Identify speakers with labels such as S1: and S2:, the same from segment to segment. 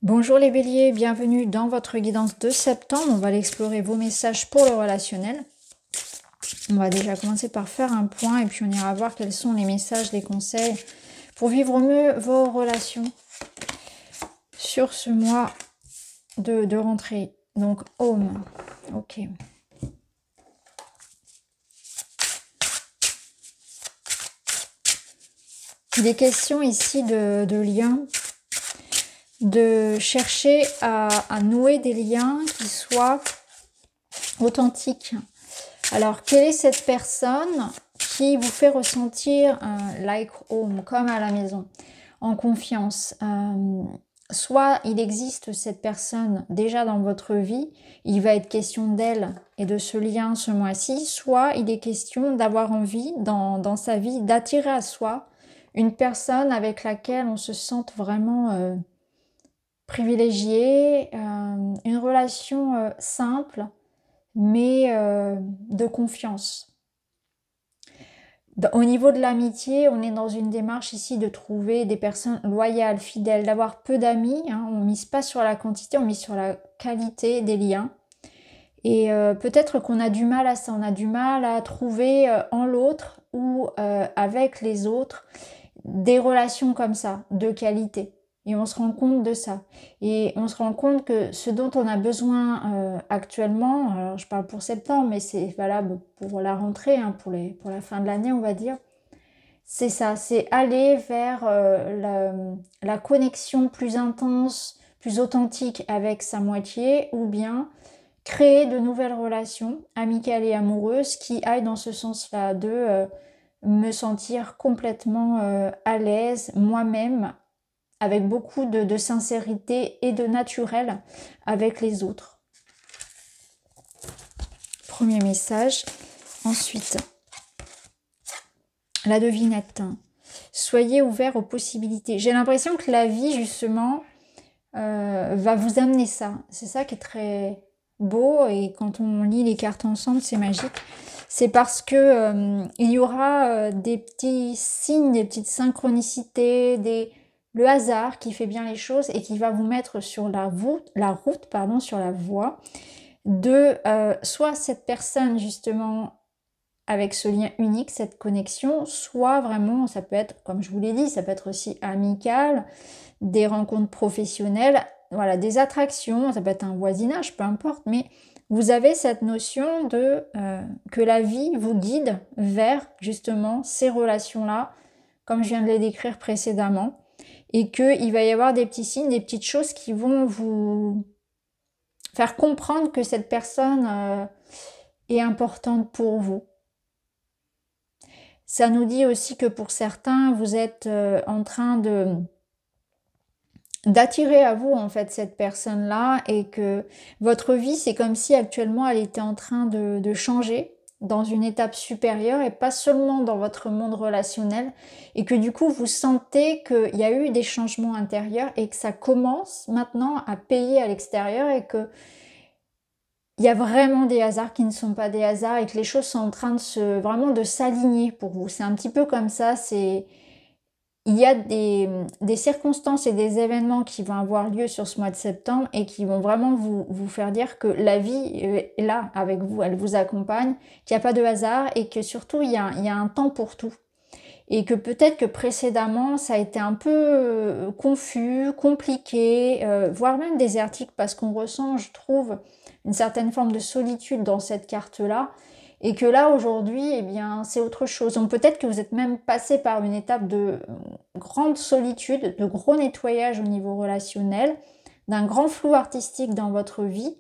S1: Bonjour les béliers, bienvenue dans votre guidance de septembre. On va aller explorer vos messages pour le relationnel. On va déjà commencer par faire un point et puis on ira voir quels sont les messages, les conseils pour vivre au mieux vos relations sur ce mois de rentrée. Donc home, ok. Il est question ici de liens, de chercher à nouer des liens qui soient authentiques. Alors, quelle est cette personne qui vous fait ressentir like home, comme à la maison, en confiance? Soit il existe cette personne déjà dans votre vie, il va être question d'elle et de ce lien ce mois-ci, soit il est question d'avoir envie dans sa vie d'attirer à soi une personne avec laquelle on se sente vraiment privilégié, une relation simple, mais de confiance. Au niveau de l'amitié, on est dans une démarche ici de trouver des personnes loyales, fidèles, d'avoir peu d'amis. On ne mise pas sur la quantité, on mise sur la qualité des liens. Et peut-être qu'on a du mal à ça, on a du mal à trouver en l'autre ou avec les autres des relations comme ça, de qualité. Et on se rend compte de ça. Et on se rend compte que ce dont on a besoin actuellement, alors je parle pour septembre, mais c'est valable pour la rentrée, pour la fin de l'année, on va dire, c'est ça, c'est aller vers la connexion plus intense, plus authentique avec sa moitié, ou bien créer de nouvelles relations amicales et amoureuses qui aillent dans ce sens-là, de me sentir complètement à l'aise moi-même, avec beaucoup de sincérité et de naturel avec les autres. Premier message. Ensuite, la devinette. Soyez ouverts aux possibilités. J'ai l'impression que la vie, justement, va vous amener ça. C'est ça qui est très beau, et quand on lit les cartes ensemble, c'est magique. C'est parce que il y aura des petits signes, des petites synchronicités, le hasard qui fait bien les choses et qui va vous mettre sur la route, sur la voie de soit cette personne justement avec ce lien unique, cette connexion, soit vraiment, ça peut être, comme je vous l'ai dit, ça peut être aussi amical, des rencontres professionnelles, voilà, des attractions, ça peut être un voisinage, peu importe, mais vous avez cette notion de que la vie vous guide vers justement ces relations-là, comme je viens de les décrire précédemment, et qu'il va y avoir des petits signes, des petites choses qui vont vous faire comprendre que cette personne est importante pour vous. Ça nous dit aussi que pour certains, vous êtes en train d'attirer à vous en fait cette personne-là, et que votre vie, c'est comme si actuellement elle était en train de changer dans une étape supérieure et pas seulement dans votre monde relationnel, et que du coup vous sentez qu'il y a eu des changements intérieurs et que ça commence maintenant à payer à l'extérieur, et que il y a vraiment des hasards qui ne sont pas des hasards, et que les choses sont en train de s'aligner pour vous. C'est un petit peu comme ça, il y a des circonstances et des événements qui vont avoir lieu sur ce mois de septembre et qui vont vraiment vous faire dire que la vie est là avec vous, elle vous accompagne, qu'il n'y a pas de hasard, et que surtout il y a un temps pour tout. Et que peut-être que précédemment ça a été un peu confus, compliqué, voire même désertique, parce qu'on ressent, je trouve, une certaine forme de solitude dans cette carte-là. Et que là, aujourd'hui, eh bien, c'est autre chose. Donc peut-être que vous êtes même passé par une étape de grande solitude, de gros nettoyage au niveau relationnel, d'un grand flou artistique dans votre vie,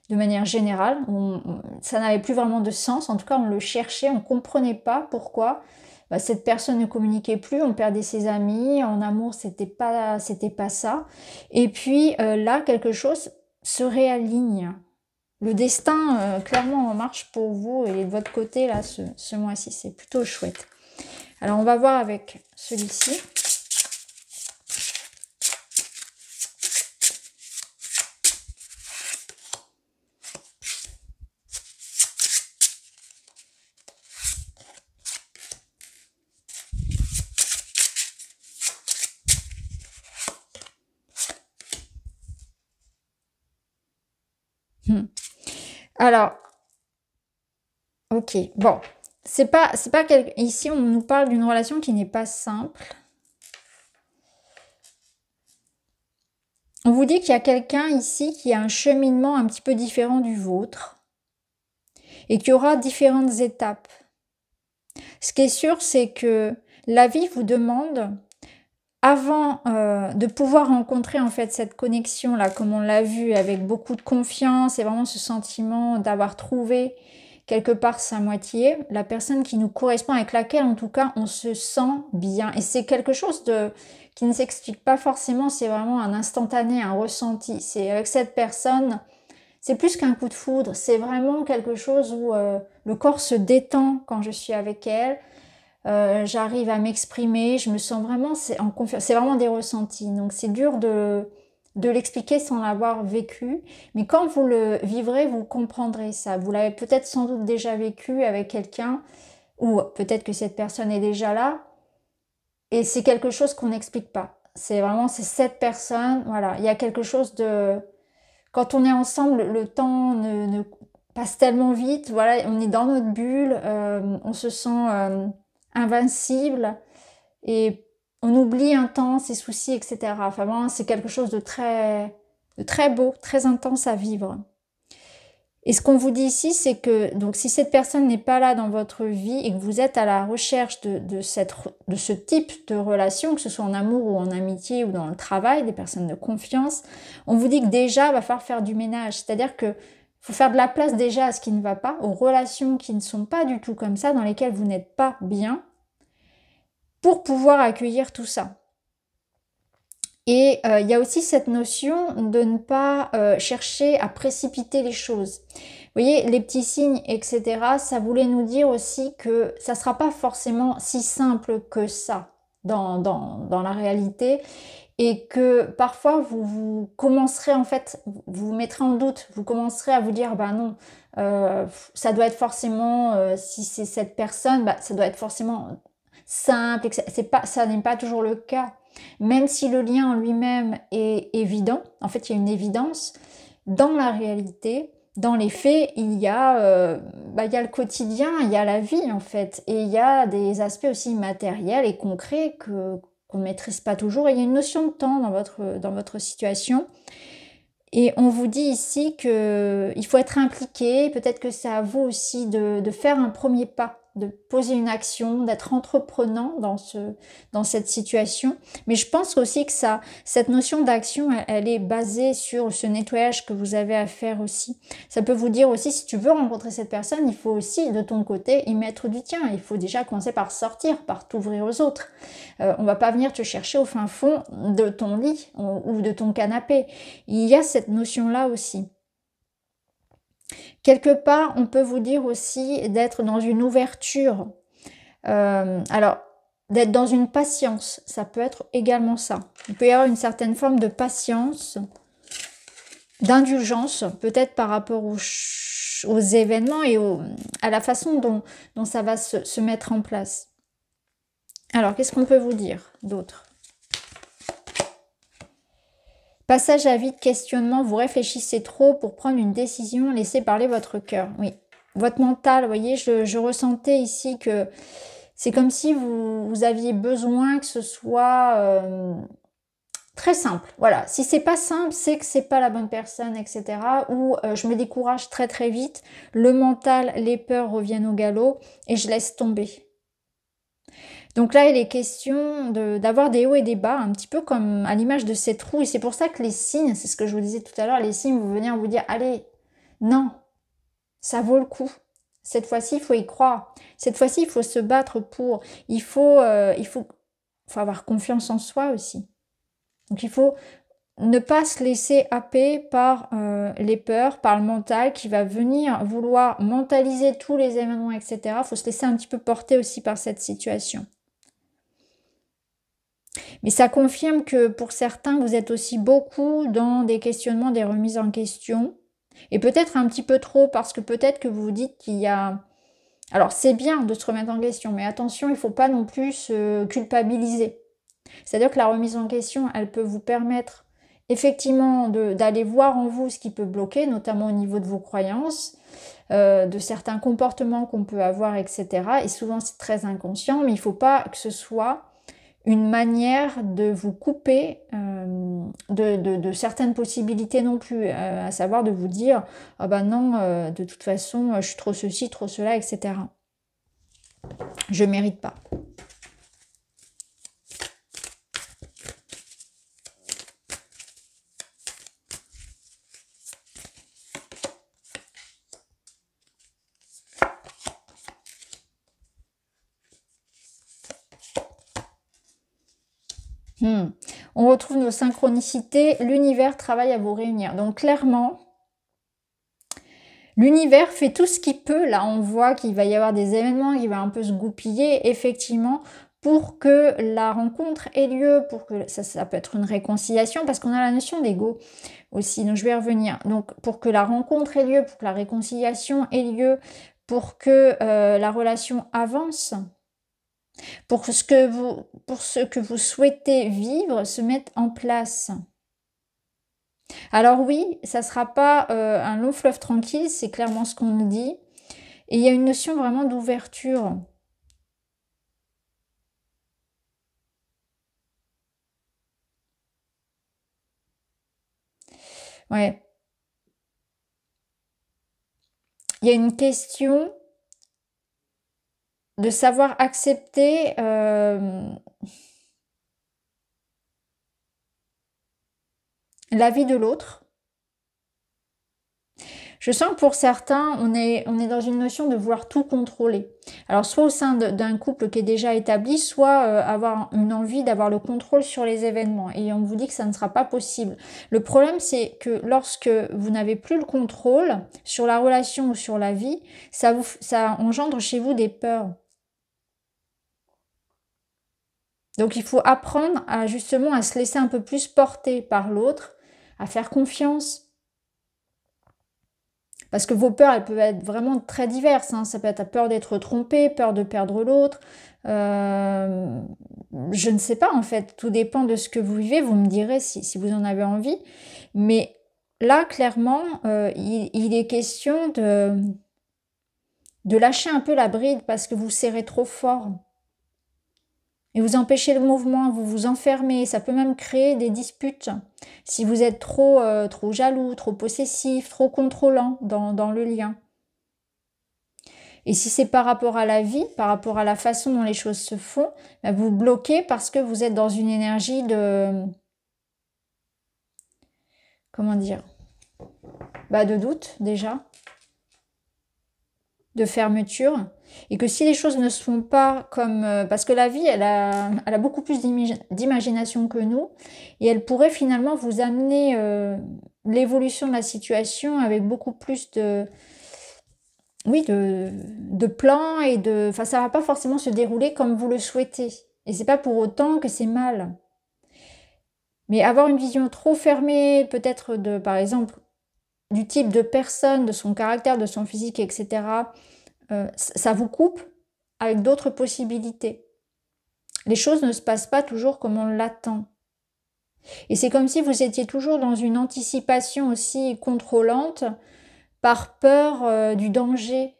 S1: de manière générale. Ça n'avait plus vraiment de sens. En tout cas, on le cherchait, on ne comprenait pas pourquoi. Cette personne ne communiquait plus, on perdait ses amis, en amour, c'était pas ça. Et puis là, quelque chose se réaligne. Le destin, clairement, en marche pour vous et de votre côté, là, ce mois-ci. C'est plutôt chouette. Alors, on va voir avec celui-ci. Alors, ok, bon. Ici, on nous parle d'une relation qui n'est pas simple. On vous dit qu'il y a quelqu'un ici qui a un cheminement un petit peu différent du vôtre et qu'il y aura différentes étapes. Ce qui est sûr, c'est que la vie vous demande, avant de pouvoir rencontrer en fait cette connexion là, comme on l'a vu, avec beaucoup de confiance et vraiment ce sentiment d'avoir trouvé quelque part sa moitié, la personne qui nous correspond, avec laquelle en tout cas on se sent bien. Et c'est quelque chose qui ne s'explique pas forcément, c'est vraiment un instantané, un ressenti. C'est avec cette personne, c'est plus qu'un coup de foudre, c'est vraiment quelque chose où le corps se détend quand je suis avec elle. J'arrive à m'exprimer, je me sens vraiment, c'est en confiance, c'est vraiment des ressentis. Donc c'est dur de l'expliquer sans l'avoir vécu. Mais quand vous le vivrez, vous comprendrez ça. Vous l'avez peut-être sans doute déjà vécu avec quelqu'un, ou peut-être que cette personne est déjà là. Et c'est quelque chose qu'on n'explique pas. C'est cette personne, voilà. Il y a quelque chose de... Quand on est ensemble, le temps ne passe tellement vite, voilà, on est dans notre bulle, on se sent invincible et on oublie un temps ses soucis, etc. Enfin, vraiment, c'est quelque chose de très beau, très intense à vivre. Et ce qu'on vous dit ici, c'est que donc si cette personne n'est pas là dans votre vie et que vous êtes à la recherche de ce type de relation, que ce soit en amour ou en amitié ou dans le travail, des personnes de confiance, on vous dit que déjà, il va falloir faire du ménage. C'est-à-dire que faut faire de la place déjà à ce qui ne va pas, aux relations qui ne sont pas du tout comme ça, dans lesquelles vous n'êtes pas bien, pour pouvoir accueillir tout ça. Et il y a aussi cette notion de ne pas chercher à précipiter les choses. Vous voyez, les petits signes, etc., ça voulait nous dire aussi que ça ne sera pas forcément si simple que ça dans la réalité et que parfois vous commencerez en fait, vous mettrez en doute, vous commencerez à vous dire, bah non, ça doit être forcément, si c'est cette personne, bah, ça doit être forcément simple, ça n'est pas toujours le cas. Même si le lien en lui-même est évident, en fait il y a une évidence, dans la réalité, dans les faits, il y a le quotidien, il y a la vie en fait, et il y a des aspects aussi matériels et concrets qu'on ne maîtrise pas toujours, et il y a une notion de temps dans votre situation. Et on vous dit ici qu'il faut être impliqué, peut-être que c'est à vous aussi de faire un premier pas, de poser une action, d'être entreprenant dans cette situation. Mais je pense aussi que cette notion d'action, elle est basée sur ce nettoyage que vous avez à faire aussi. Ça peut vous dire aussi, si tu veux rencontrer cette personne, il faut aussi de ton côté y mettre du tien. Il faut déjà commencer par sortir, par t'ouvrir aux autres. On va pas venir te chercher au fin fond de ton lit ou de ton canapé. Il y a cette notion-là aussi. Quelque part, on peut vous dire aussi d'être dans une ouverture. Alors, d'être dans une patience, ça peut être également ça. Il peut y avoir une certaine forme de patience, d'indulgence, peut-être par rapport aux événements et à la façon dont ça va se mettre en place. Alors, qu'est-ce qu'on peut vous dire d'autre? Passage à vide, questionnement, vous réfléchissez trop pour prendre une décision, laissez parler votre cœur. Oui, votre mental, vous voyez, je ressentais ici que c'est comme si vous aviez besoin que ce soit très simple. Voilà, si c'est pas simple, c'est que c'est pas la bonne personne, etc. Ou je me décourage très très vite, le mental, les peurs reviennent au galop et je laisse tomber. Donc là, il est question d'avoir des hauts et des bas, un petit peu comme à l'image de cette roue. Et c'est pour ça que les signes, c'est ce que je vous disais tout à l'heure, les signes vont venir vous dire, allez, non, ça vaut le coup. Cette fois-ci, il faut y croire. Cette fois-ci, il faut se battre pour. Il faut avoir confiance en soi aussi. Donc il faut ne pas se laisser happer par les peurs, par le mental qui va venir vouloir mentaliser tous les événements, etc. Il faut se laisser un petit peu porter aussi par cette situation. Mais ça confirme que pour certains, vous êtes aussi beaucoup dans des questionnements, des remises en question. Et peut-être un petit peu trop, parce que peut-être que vous vous dites qu'il y a... Alors c'est bien de se remettre en question, mais attention, il ne faut pas non plus se culpabiliser. C'est-à-dire que la remise en question, elle peut vous permettre effectivement d'aller voir en vous ce qui peut bloquer, notamment au niveau de vos croyances, de certains comportements qu'on peut avoir, etc. Et souvent c'est très inconscient, mais il ne faut pas que ce soit une manière de vous couper de certaines possibilités non plus, à savoir de vous dire ah ben non, de toute façon je suis trop ceci, trop cela, etc. Je mérite pas. On retrouve nos synchronicités, l'univers travaille à vous réunir. Donc clairement, l'univers fait tout ce qu'il peut. Là, on voit qu'il va y avoir des événements, qu'il va un peu se goupiller, effectivement, pour que la rencontre ait lieu, pour que ça peut être une réconciliation, parce qu'on a la notion d'ego aussi, donc je vais y revenir. Donc pour que la rencontre ait lieu, pour que la réconciliation ait lieu, pour que la relation avance, pour ce que vous souhaitez vivre se mette en place. Alors oui, ça ne sera pas un long fleuve tranquille, c'est clairement ce qu'on nous dit. Et il y a une notion vraiment d'ouverture. Ouais. Il y a une question de savoir accepter la vie de l'autre. Je sens que pour certains, on est dans une notion de vouloir tout contrôler. Alors soit au sein d'un couple qui est déjà établi, soit avoir une envie d'avoir le contrôle sur les événements. Et on vous dit que ça ne sera pas possible. Le problème, c'est que lorsque vous n'avez plus le contrôle sur la relation ou sur la vie, ça engendre chez vous des peurs. Donc il faut apprendre à justement à se laisser un peu plus porter par l'autre, à faire confiance. Parce que vos peurs, elles peuvent être vraiment très diverses. Hein. Ça peut être la peur d'être trompé, peur de perdre l'autre. Je ne sais pas en fait. Tout dépend de ce que vous vivez. Vous me direz si vous en avez envie. Mais là, clairement, il est question de lâcher un peu la bride parce que vous serrez trop fort. Et vous empêchez le mouvement, vous vous enfermez, ça peut même créer des disputes. Si vous êtes trop jaloux, trop possessif, trop contrôlant dans le lien. Et si c'est par rapport à la vie, par rapport à la façon dont les choses se font, bah vous bloquez parce que vous êtes dans une énergie de... Comment dire? Bah de doute déjà, de fermeture. Et que si les choses ne se font pas comme... parce que la vie, elle a beaucoup plus d'imagination que nous. Et elle pourrait finalement vous amener l'évolution de la situation avec beaucoup plus de... Oui, de plans et de... Enfin, ça va pas forcément se dérouler comme vous le souhaitez. Et c'est pas pour autant que c'est mal. Mais avoir une vision trop fermée, peut-être de, par exemple, du type de personne, de son caractère, de son physique, etc., ça vous coupe avec d'autres possibilités. Les choses ne se passent pas toujours comme on l'attend. Et c'est comme si vous étiez toujours dans une anticipation aussi contrôlante par peur du danger.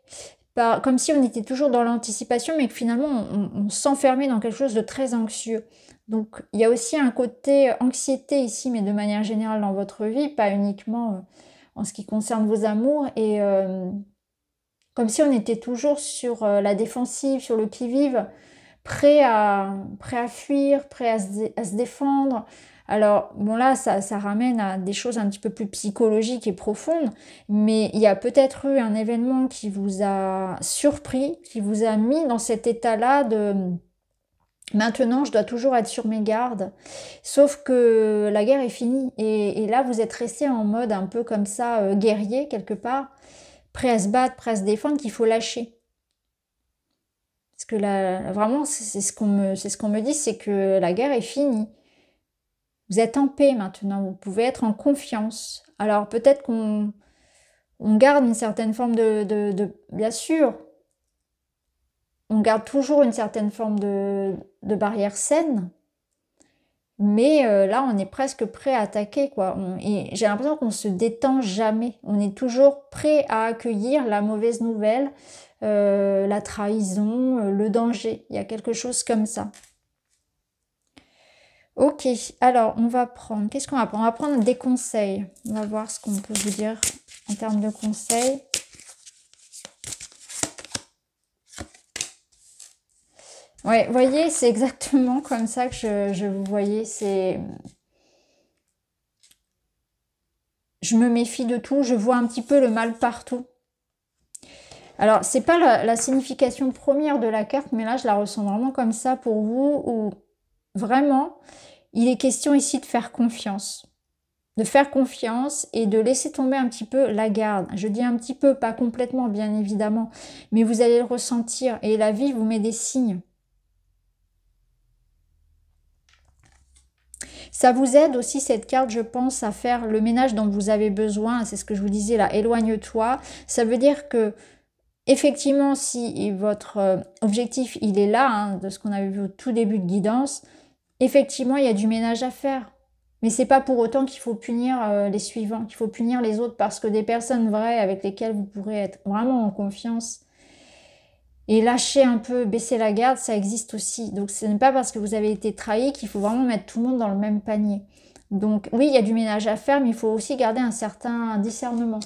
S1: Comme si on était toujours dans l'anticipation, mais que finalement on s'enfermait dans quelque chose de très anxieux. Donc il y a aussi un côté anxiété ici, mais de manière générale dans votre vie, pas uniquement en ce qui concerne vos amours. Et comme si on était toujours sur la défensive, sur le qui-vive, prêt à fuir, prêt à se défendre. Alors, bon là, ça ramène à des choses un petit peu plus psychologiques et profondes, mais il y a peut-être eu un événement qui vous a surpris, qui vous a mis dans cet état-là de maintenant, je dois toujours être sur mes gardes. Sauf que la guerre est finie, et là, vous êtes resté en mode un peu comme ça, guerrier quelque part, prêt à se battre, prêt à se défendre, qu'il faut lâcher. Parce que là, vraiment, c'est ce qu'on me dit, c'est que la guerre est finie. Vous êtes en paix maintenant, vous pouvez être en confiance. Alors peut-être qu'on garde une certaine forme bien sûr, on garde toujours une certaine forme de barrière saine, Mais là, on est presque prêt à attaquer, quoi. Et j'ai l'impression qu'on se détend jamais. On est toujours prêt à accueillir la mauvaise nouvelle, la trahison, le danger. Il y a quelque chose comme ça. Ok, alors on va prendre... Qu'est-ce qu'on va prendre? On va prendre des conseils. On va voir ce qu'on peut vous dire en termes de conseils. Ouais, vous voyez, c'est exactement comme ça que je vous voyais. Je me méfie de tout, je vois un petit peu le mal partout. Alors, c'est pas la signification première de la carte, mais là, je la ressens vraiment comme ça pour vous, où vraiment, il est question ici de faire confiance. De faire confiance et de laisser tomber un petit peu la garde. Je dis un petit peu, pas complètement, bien évidemment, mais vous allez le ressentir. Et la vie vous met des signes. Ça vous aide aussi, cette carte, je pense, à faire le ménage dont vous avez besoin. C'est ce que je vous disais là, éloigne-toi. Ça veut dire que, effectivement, si votre objectif, il est là, hein, de ce qu'on avait vu au tout début de guidance, effectivement, il y a du ménage à faire. Mais c'est pas pour autant qu'il faut punir les suivants, qu'il faut punir les autres, parce que des personnes vraies avec lesquelles vous pourrez être vraiment en confiance et lâcher un peu, baisser la garde, ça existe aussi. Donc ce n'est pas parce que vous avez été trahi qu'il faut vraiment mettre tout le monde dans le même panier. Donc oui, il y a du ménage à faire, mais il faut aussi garder un certain discernement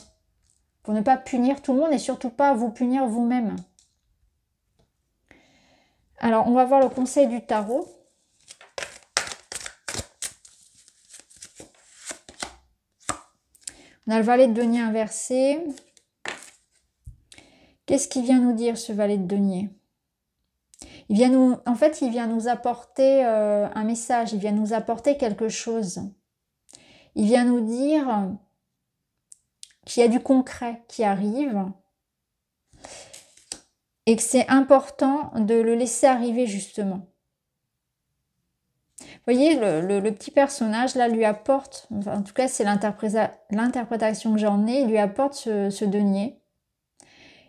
S1: pour ne pas punir tout le monde et surtout pas vous punir vous-même. Alors, on va voir le conseil du tarot. On a le valet de denier inversé. Qu'est-ce qu'il vient nous dire, ce valet de denier? En fait, il vient nous apporter un message, il vient nous apporter quelque chose. Il vient nous dire qu'il y a du concret qui arrive et que c'est important de le laisser arriver justement. Vous voyez, le petit personnage là lui apporte, enfin, en tout cas c'est l'interprétation que j'en ai, il lui apporte ce denier.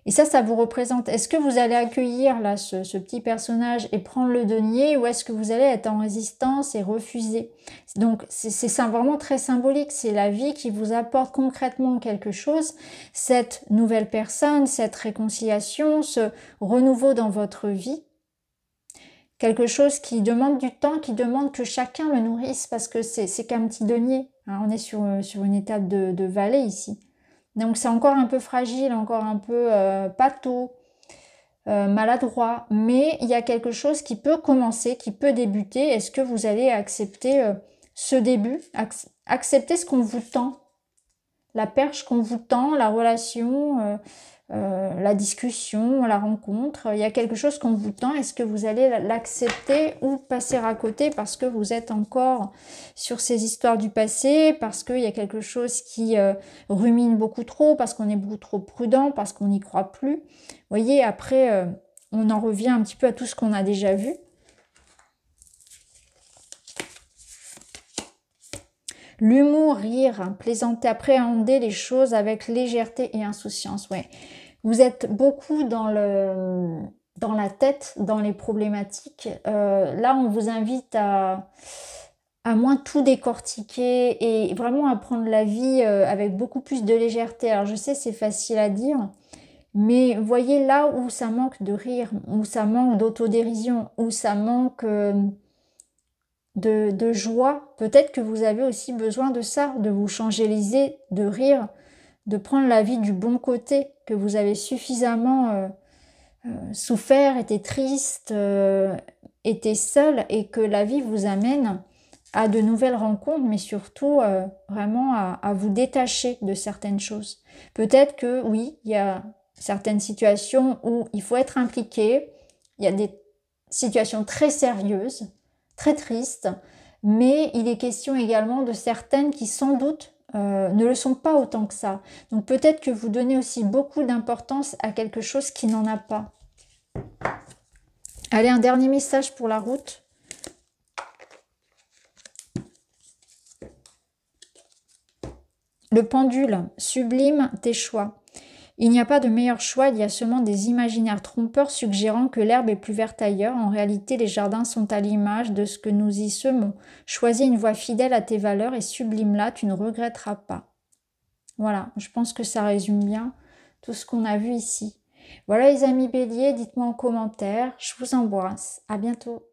S1: Et ça vous représente. Est-ce que vous allez accueillir là ce petit personnage et prendre le denier, ou est-ce que vous allez être en résistance et refuser? Donc c'est vraiment très symbolique. C'est la vie qui vous apporte concrètement quelque chose. Cette nouvelle personne, cette réconciliation, ce renouveau dans votre vie. Quelque chose qui demande du temps, qui demande que chacun le nourrisse, parce que c'est qu'un petit denier. Hein, on est sur une étape de valet ici. Donc c'est encore un peu fragile, encore un peu pâteau, maladroit, mais il y a quelque chose qui peut commencer, qui peut débuter. Est-ce que vous allez accepter ce début, accepter ce qu'on vous tend, la perche qu'on vous tend, la relation, la discussion, la rencontre, il y a quelque chose qu'on vous tend, est-ce que vous allez l'accepter ou passer à côté parce que vous êtes encore sur ces histoires du passé, parce qu'il y a quelque chose qui rumine beaucoup trop, parce qu'on est beaucoup trop prudent, parce qu'on n'y croit plus. Vous voyez, après, on en revient un petit peu à tout ce qu'on a déjà vu. L'humour, rire, plaisanter, appréhender les choses avec légèreté et insouciance. Ouais. Vous êtes beaucoup dans la tête, dans les problématiques. Là, on vous invite à moins tout décortiquer et vraiment à prendre la vie avec beaucoup plus de légèreté. Alors, je sais, c'est facile à dire, mais voyez là où ça manque de rire, où ça manque d'autodérision, où ça manque... de joie. Peut-être que vous avez aussi besoin de ça, de vous changer les idées, de rire, de prendre la vie du bon côté, que vous avez suffisamment souffert, été triste, été seul, et que la vie vous amène à de nouvelles rencontres, mais surtout vraiment à vous détacher de certaines choses. Peut-être que oui, il y a certaines situations où il faut être impliqué, il y a des situations très sérieuses, très triste, mais il est question également de certaines qui sans doute ne le sont pas autant que ça. Donc peut-être que vous donnez aussi beaucoup d'importance à quelque chose qui n'en a pas. Allez, un dernier message pour la route. Le pendule, sublime tes choix. Il n'y a pas de meilleur choix, il y a seulement des imaginaires trompeurs suggérant que l'herbe est plus verte ailleurs. En réalité, les jardins sont à l'image de ce que nous y semons. Choisis une voie fidèle à tes valeurs et sublime-la, tu ne regretteras pas. Voilà, je pense que ça résume bien tout ce qu'on a vu ici. Voilà les amis béliers, dites-moi en commentaire. Je vous embrasse. À bientôt.